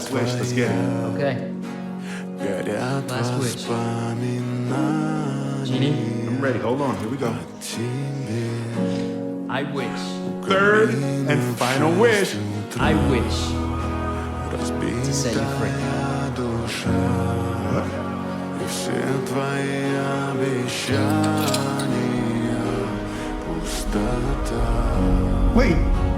last wish. Let's get it. Okay. Last wish. Genie, I'm ready. Hold on. Here we go. I wish. Third and final wish. I wish to set you free. Wait.